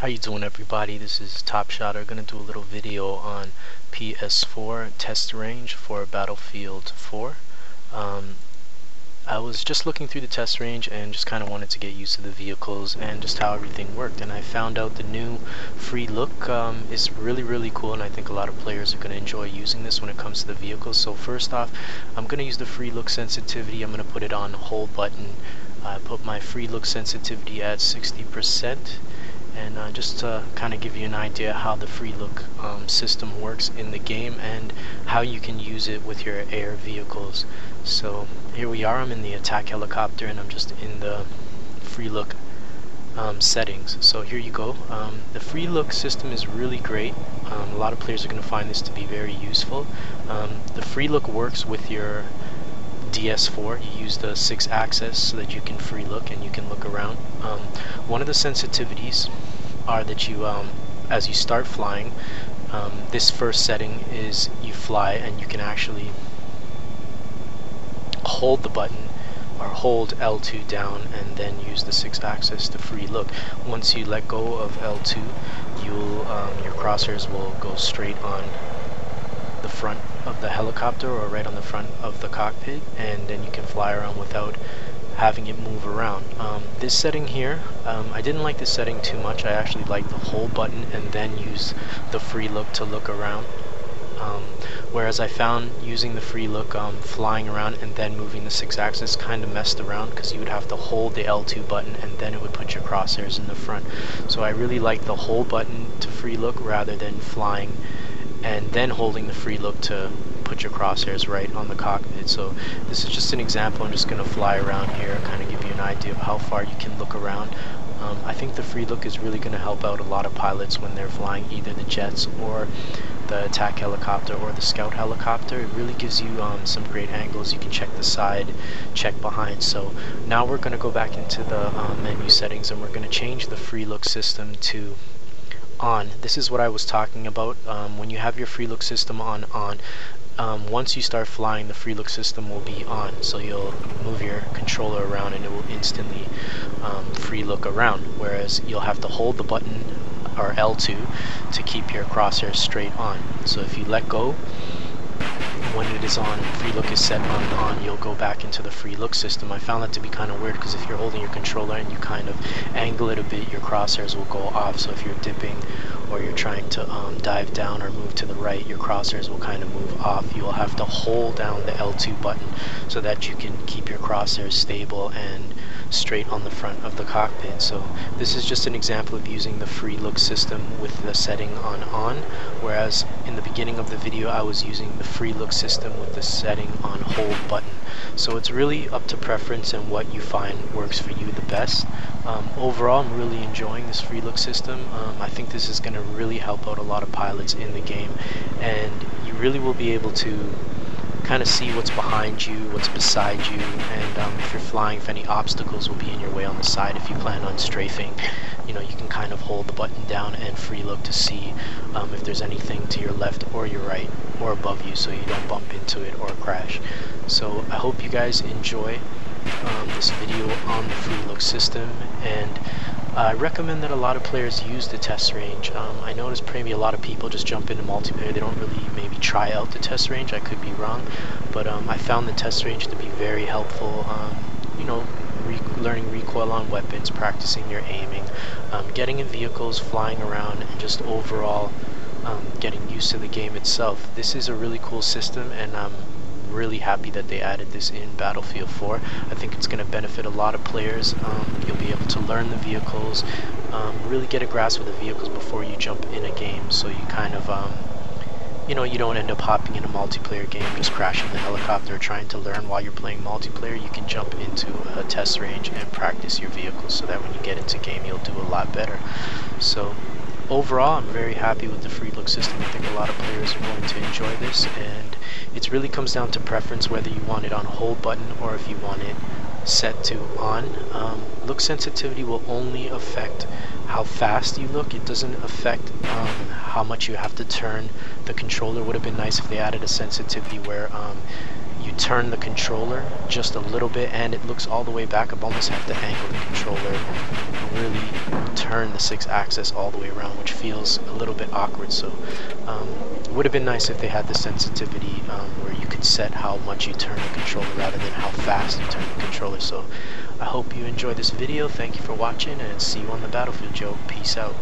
How you doing, everybody? This is Top Shot. I'm gonna do a little video on PS4 test range for Battlefield 4. I was just looking through the test range and just kind of wanted to get used to the vehicles and just how everything worked, and I found out the new Freelook is really cool, and I think a lot of players are going to enjoy using this when it comes to the vehicles. So first off, I'm going to use the Freelook sensitivity. I'm going to put it on hold button. I put my Freelook sensitivity at 60%. And just to kind of give you an idea how the Freelook system works in the game and how you can use it with your air vehicles. So here we are, I'm in the attack helicopter and I'm just in the Freelook settings. So here you go. The Freelook system is really great. A lot of players are going to find this to be very useful. The Freelook works with your DS4. You use the 6-axis so that you can free look and you can look around. One of the sensitivities are that you, as you start flying, this first setting is you fly and you can actually hold the button or hold L2 down and then use the 6-axis to free look. Once you let go of L2, you'll your crosshairs will go straight on the front of the helicopter or right on the front of the cockpit, and then you can fly around without having it move around. This setting here, I didn't like this setting too much. I actually like the hold button and then use the free look to look around. Whereas I found using the free look, flying around and then moving the 6-axis kind of messed around, because you would have to hold the L2 button and then it would put your crosshairs in the front. So I really like the hold button to free look rather than flying and then holding the free look to put your crosshairs right on the cockpit. So this is just an example. I'm just going to fly around here, kind of give you an idea of how far you can look around. I think the free look is really going to help out a lot of pilots when they're flying either the jets or the attack helicopter or the scout helicopter. It really gives you some great angles. You can check the side, check behind. So now we're going to go back into the menu settings and we're going to change the free look system to on. This is what I was talking about. When you have your Freelook system on, once you start flying, the Freelook system will be on. So you'll move your controller around and it will instantly Freelook around, whereas you'll have to hold the button or L2 to keep your crosshairs straight on. So if you let go, when it is on, Freelook is set on, you'll go back into the Freelook system. I found that to be kind of weird, because if you're holding your controller and you kind of angle it a bit, your crosshairs will go off. So if you're dipping or you're trying to dive down or move to the right, your crosshairs will kind of move off. You'll have to hold down the L2 button so that you can keep your crosshairs stable and straight on the front of the cockpit. So this is just an example of using the Freelook system with the setting on, whereas in the beginning of the video I was using the Freelook system with the setting on hold button. So it's really up to preference and what you find works for you the best. Overall, I'm really enjoying this Freelook system. I think this is going to really help out a lot of pilots in the game, and you really will be able to kind of see what's behind you, what's beside you, and if you're flying, if any obstacles will be in your way on the side. If you plan on strafing, you know, you can kind of hold the button down and free look to see if there's anything to your left or your right or above you, so you don't bump into it or crash. So I hope you guys enjoy this video on the Freelook system, and I recommend that a lot of players use the test range. I noticed maybe a lot of people just jump into multiplayer. They don't really maybe try out the test range. I could be wrong, but I found the test range to be very helpful. You know, learning recoil on weapons, practicing your aiming, getting in vehicles, flying around, and just overall getting used to the game itself. This is a really cool system, and I'm really happy that they added this in Battlefield 4. I think it's going to benefit a lot of players. You'll be able to learn the vehicles, really get a grasp of the vehicles before you jump in a game, so you kind of you know, you don't end up hopping in a multiplayer game just crashing the helicopter trying to learn while you're playing multiplayer. You can jump into a test range and practice your vehicles so that when you get into game you'll do a lot better. So overall, I'm very happy with the Freelook system. I think a lot of players are going to enjoy this, and it really comes down to preference whether you want it on hold button or if you want it set to on. Look sensitivity will only affect how fast you look. It doesn't affect how much you have to turn the controller. Would have been nice if they added a sensitivity where you turn the controller just a little bit and it looks all the way back. I almost have to angle the controller and really turn turn the 6-axis all the way around, which feels a little bit awkward. So it would have been nice if they had the sensitivity where you could set how much you turn the controller rather than how fast you turn the controller. So I hope you enjoyed this video. Thank you for watching, and see you on the battlefield, Joe. Peace out.